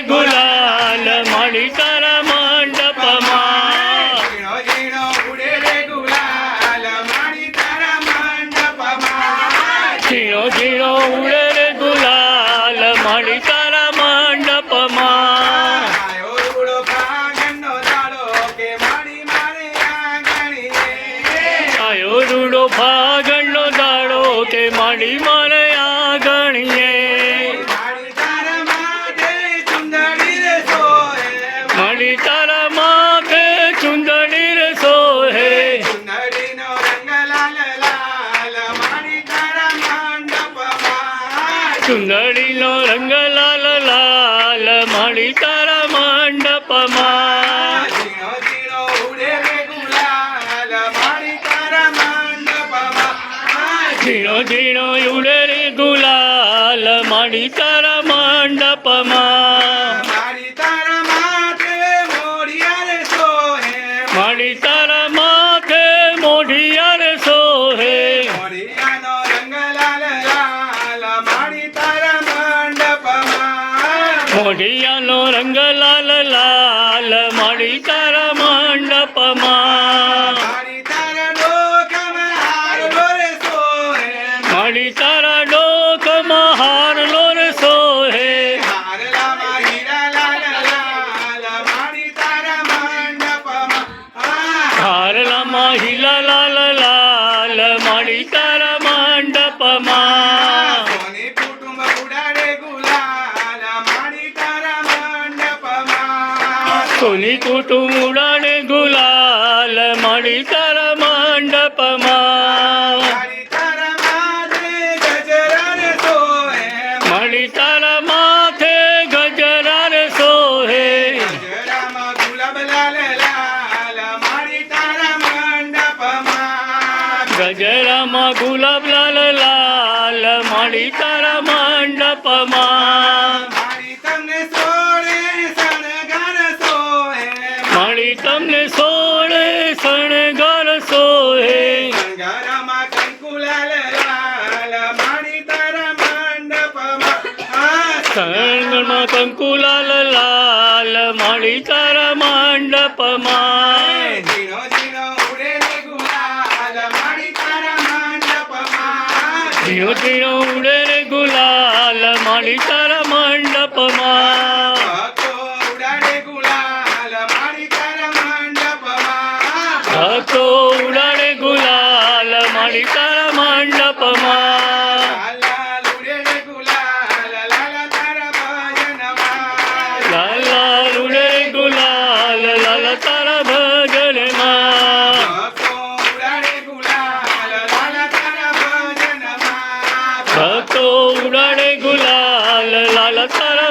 ગુલાલ માડી તારા મંડપમાં ઝીણો ઝીણો ઉડે રે ગુલાલ માડી તારા મંડપમાં ઝીણો ઝીણો ઉડે રે ગુલાલ માડી તારા મંડપમાં આયો રૂડો ફાગણનો દાડો કે માડી મારે આંગણીએ આયો રૂડો ફાગણનો દાડો કે માડી મારે આંગણીએ માડી તારા માથે ચુંદડી રે સોહે માડી તારા માથે ચુંદડી રે સોહે ચુંદડીનો રંગ લાલ લાલ માડી તારા મંડપમાં ચુંદડીનો રંગ લાલ લાલ માડી તારા મંડપમાં ઝીણો ઝીણો ઉડે રે ગુલાલ માડી તારા મંડપમાં ઝીણો ઝીણો ઉડે રે ગુલાલ માડી તારા મંડપમાં માડી તારા માથે મોઢિયા રે સોહે માડી તારા માથે મોઢિયા રે સોહે મોઢિયાનો રંગ લાલ લાલ માડી તારા મંડપમાં મોઢિયાનો રંગ લાલ લાલ માડી તારા મંડપમાં માડી તારા ડોકામાં હારલો રે સોહે માડી તારા ડોકમાં હારલો રે સોહે હારલામાં હીરા લાલ લાલ માડી તારા મંડપમાં હારલામાં હીલા લાલ લાલ માડી તારા મંડપમાં સોની કુટુંબ ઉડાડે ગુલાલ માડી તારા મંડપમાં સોની કુટુંબ ઉડાડે ગુલાલ માડી તારા મંડપમાં માડી તારા માથે ગજરા રે સોહે માડી તારા માથે ગજરા રે સોહે ગજરામાં ગુલાબ લાલ લાલ માડી તારા મંડપમાં ગજરામાં ગુલાબ લાલ લાલ માડી તારા મંડપમાં માડી તમને સોળે શણગાર સોહે માડી તમને સોળે શણગાર સોહે શણગારમાં કંકુ લાલ લાલ માડી તારા મંડપમાં શણગારમાં કંકુ લાલ લાલ માડી તારા મંડપમાં ઝીણો ઝીણો ઉડે રે ગુલાલ માડી તારા મંડપમાં ઝીણો ઝીણો ઉડે રે ગુલાલ માડી તારા મંડપમાં ભક્તો ઉડાડે ગુલાલ માડી તારા મંડપમાં ભક્તો ઉડાડે ગુલાલ માડી તારા મંડપમાં લાલ લાલ ઉડે રે ગુલાલ લાલ તારા ભજનમાં લાલ લાલ ઉડે રે ગુલાલ લાલ તારા ભજનમાં ભક્તો ઉડાડે ગુલાલ લાલ તારા ભજનમાં ભક્તો ઉડાડે ગુલાલ લાલ તારા